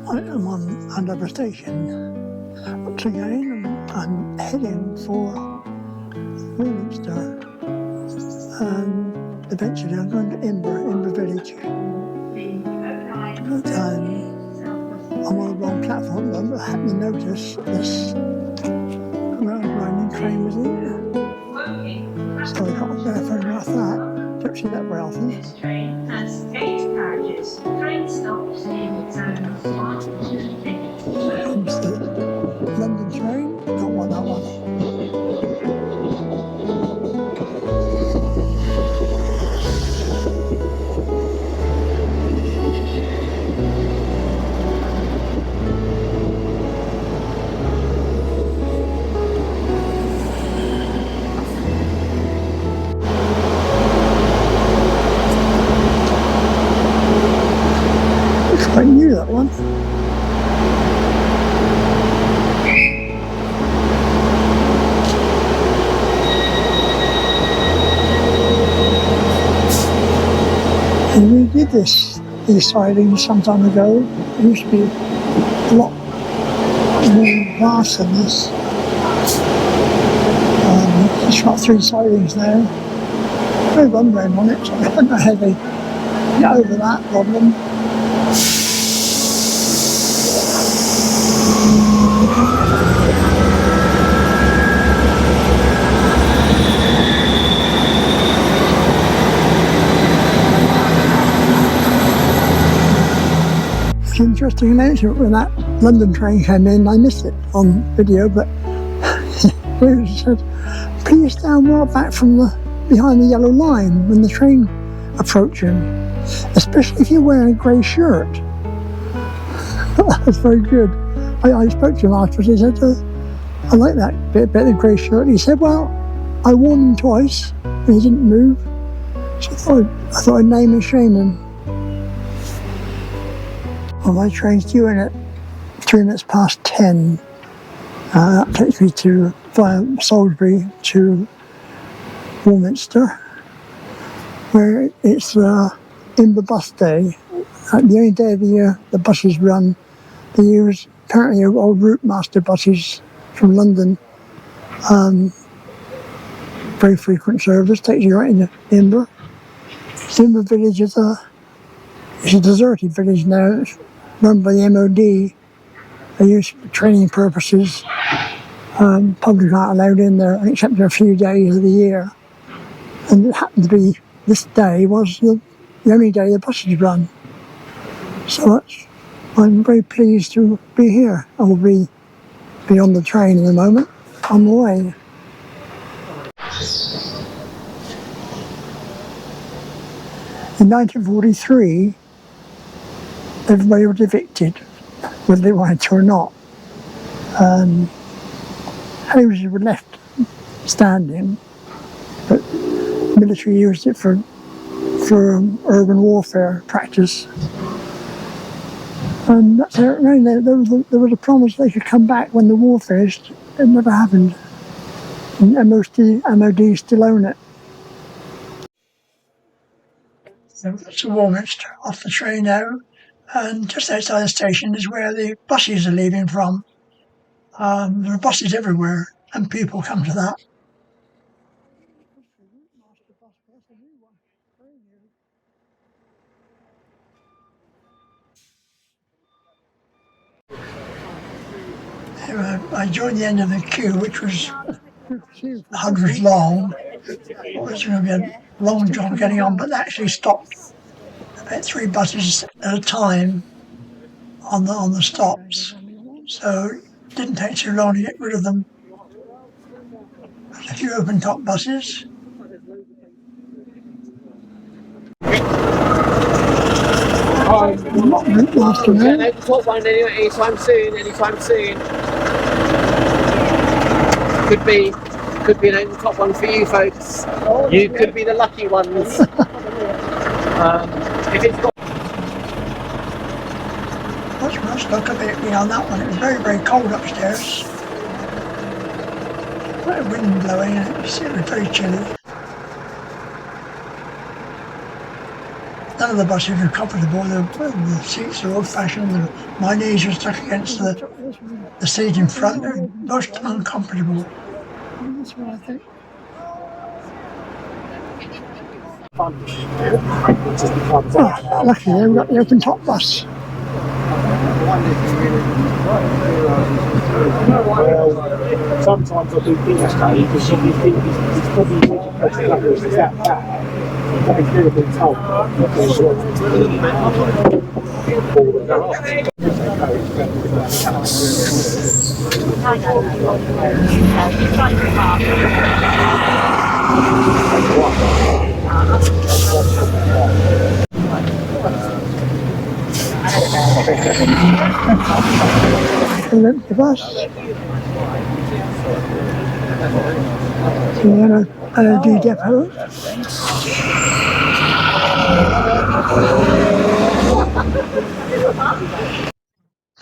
I'm on another station. Once again, I'm heading for Warminster, and eventually I'm going to Imber Village. But I'm on the wrong platform, but I happened to notice this round-grinding train was here. So I got a better photograph of that. Don't see that very often. This train has 8 carriages. Train stops in zones 1 to 6. Comes the London train. Don't want that one. Looks quite new, that one. And we did these sidings some time ago. It used to be a lot more vast than this. It's got 3 sidings now. No run round on it, so I don't know how they get over that problem. It's an interesting announcement when that London train came in. I missed it on video, but it said, please stand well back from behind the yellow line when the train approaching, especially if you're wearing a grey shirt. That's very good. I spoke to him afterwards. He said, I like that bit about the grey shirt. He said, well, I warned him twice and he didn't move. So I thought I'd name and shame him. Well, my train's due in at 3 minutes past 10. That takes me via Salisbury to Warminster, where it's Imber bus day. The only day of the year the buses run. They use apparently old route master buses from London. Very frequent service, takes you right into Imber. Imber village is a deserted village now. It's run by the MOD. They use it for training purposes. Public aren't allowed in there except for a few days of the year. And it happened to be this day was the only day the buses run. So I'm very pleased to be here. I will be on the train in a moment, on the way. In 1943, everybody was evicted, whether they wanted to or not. Houses were left standing, but the military used it for urban warfare practice. And that's how it ran. There was a promise they could come back when the war finished. It never happened. And MOD still own it. So that's Warminster, off the train now. And just outside the station is where the buses are leaving from. There are buses everywhere, and people come to that. I joined the end of the queue, which was hundreds long. It was going to be a long job getting on, but they actually stopped about 3 buses at a time on the stops. So it didn't take too long to get rid of them. A few open top buses. Not route master now. No top one anytime soon. Could be an open top one for you folks. You could be the lucky ones. If it's got Let's look a bit beyond that one. It was very, very cold upstairs. Quite a wind blowing and it was very chilly. None of the buses are comfortable. The seats are old-fashioned. My knees are stuck against the seat in front. They're most uncomfortable. That's what I think. Oh, lucky they've got the open top bus. Well, sometimes I do think so, because you think it's probably that bad. But it's never been told. The bus. The MOD depot.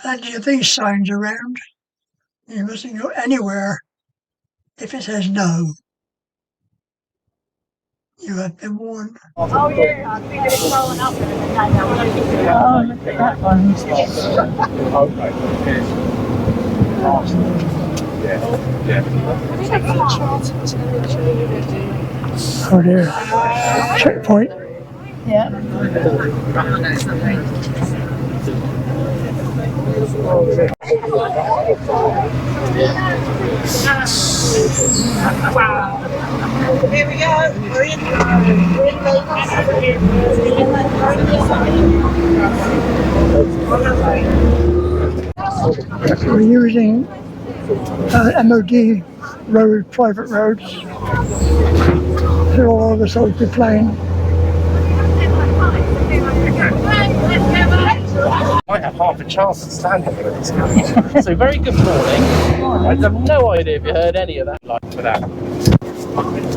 Plenty of these signs around. You mustn't go anywhere if it says no. You have been warned. Oh yeah, I think it's blowing up. Oh, look at that one. Oh dear. Checkpoint. Yeah. Wow. Here we go. We're in We're using MOD road, private roads. They're all over Salisbury Plain. I have half a chance of standing for this guy. So very good morning. I have no idea if you heard any of that like for that.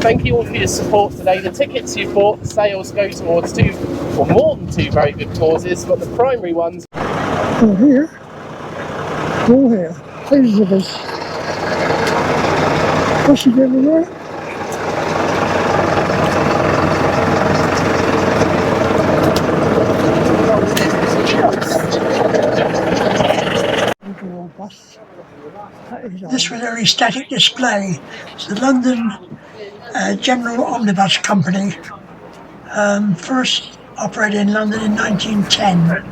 Thank you all for your support today. The tickets you bought, the sales go towards two or more than two very good causes, but the primary ones All here. Thousands of us. Buses everywhere. This was only static display. It's the London General Omnibus Company. First operated in London in 1910.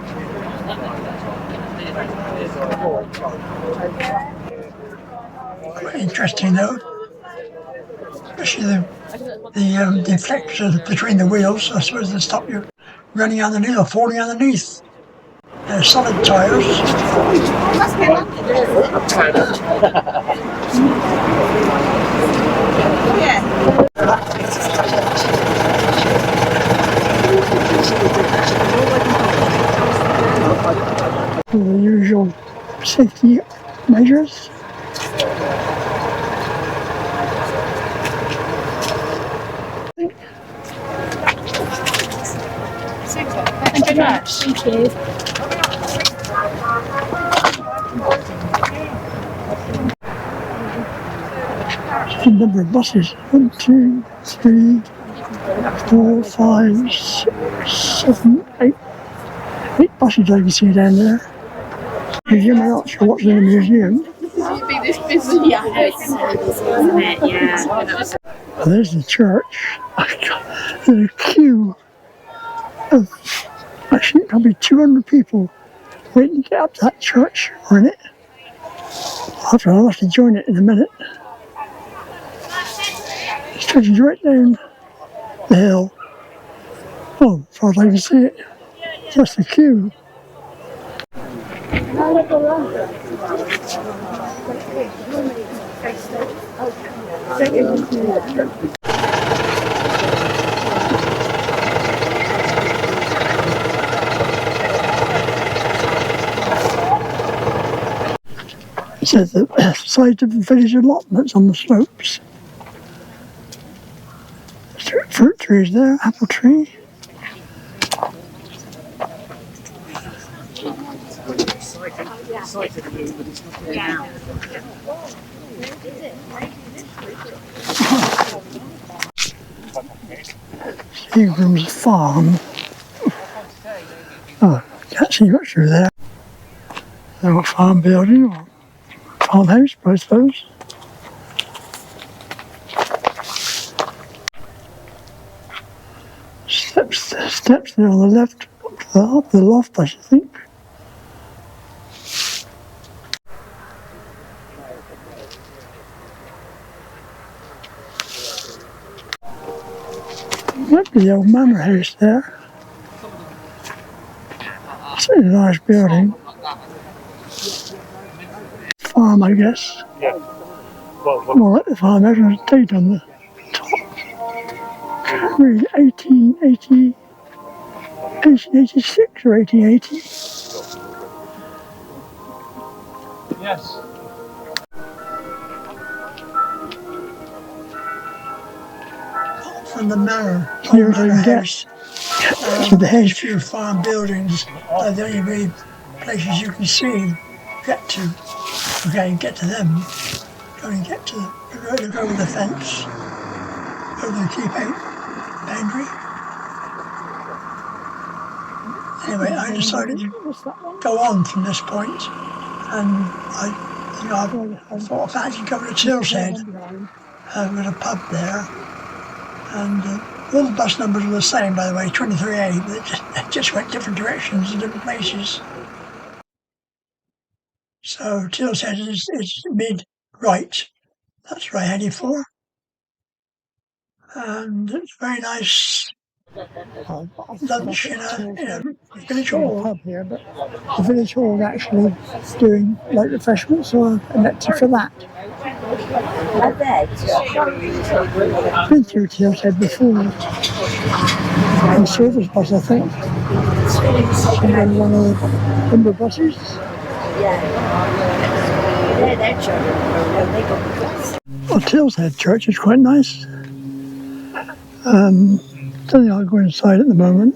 Quite interesting though, especially the deflectors between the wheels. I suppose they stop you running underneath or falling underneath. They're solid tyres. The usual safety measures. Thank you very much. Thank you. The number of buses. 1, 2, 3, 4, 5, 6, 7, 8. 8 buses I can see down there. Museum, I'm not sure what's in the museum. Oh, there's the church. There's a queue of actually probably 200 people waiting to get up to that church or in it. I'll have to join it in a minute. It stretches right down the hill. Oh, as far as I can see it, that's the queue. It says the site of the village allotments on the slopes. Fruit trees there, apple tree. Seagram's Farm. Can't see much through there. They've got a farm building or farmhouse, I suppose. Steps there on the left, up the loft, I should think. Might be the old manor house there. It's a nice building. Farm, I guess. Yeah. Well, More like the farmhouse with a date on the top. Really, 1880, 1886 or 1880. yes. From the manor, near as I can get to the hedge few farm buildings are the only really places you can see, get to. Okay, get to them. Go and get to them. You go over the fence, over the keep out boundary. Anyway, I decided to go on from this point, and I thought I fancied going to Tilshead. There was a pub there, and all the bus numbers were the same, by the way, 23A, but they just went different directions and different places. So Tilshead is mid-right. That's what I headed for. And it's very nice lunch in a village hall. Pub here, but the village hall is actually doing like refreshments, so I elected for that. I've been through Tilshead before. In service bus, I think. And one of the Imber buses. Well, Tilshead Church is quite nice. Don't think I'll go inside at the moment.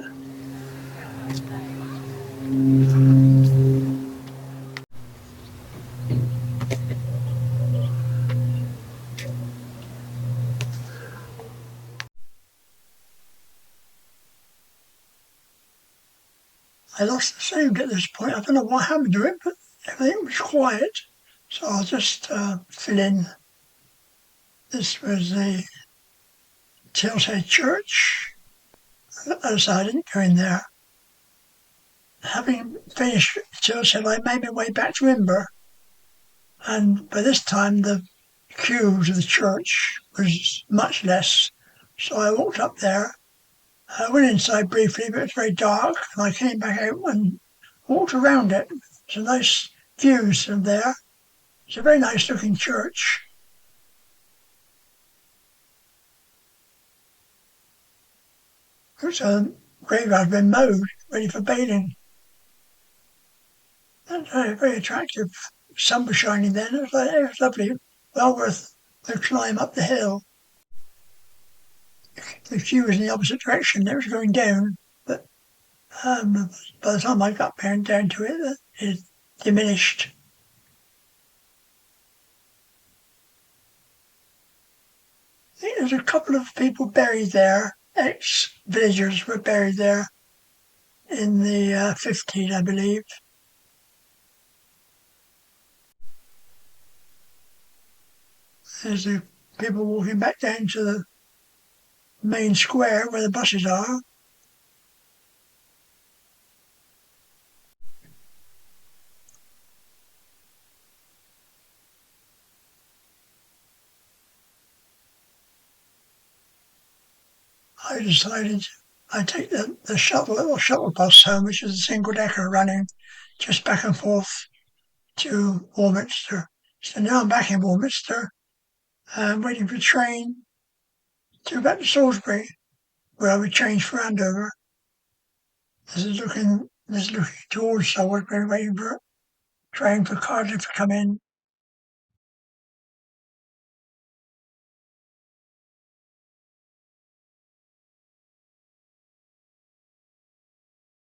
I lost the sound at this point. I don't know what happened to it, but everything was quiet. So I'll just fill in. This was the Tilshead Church. As I didn't go in there. Having finished Tilshead, I made my way back to Imber. And by this time, the queue to the church was much less. So I walked up there. I went inside briefly, but it was very dark, and I came back out and walked around it. It's a nice views from there. It's a very nice looking church. It's a graveyard been mowed, ready for bathing. That's very attractive. Sun was shining then. It was lovely. Well worth the climb up the hill. The queue was in the opposite direction. It was going down, but by the time I got down to it, it diminished. I think there's a couple of people buried there. Ex-villagers were buried there in the 50s, I believe. There's the people walking back down to the main square where the buses are. I decided I'd take the shuttle bus home, which is a single decker running just back and forth to Warminster. So now I'm back in Warminster, waiting for a train to back to Salisbury, where I would change for Andover. This is looking towards Salisbury, waiting for a train for Cardiff to come in.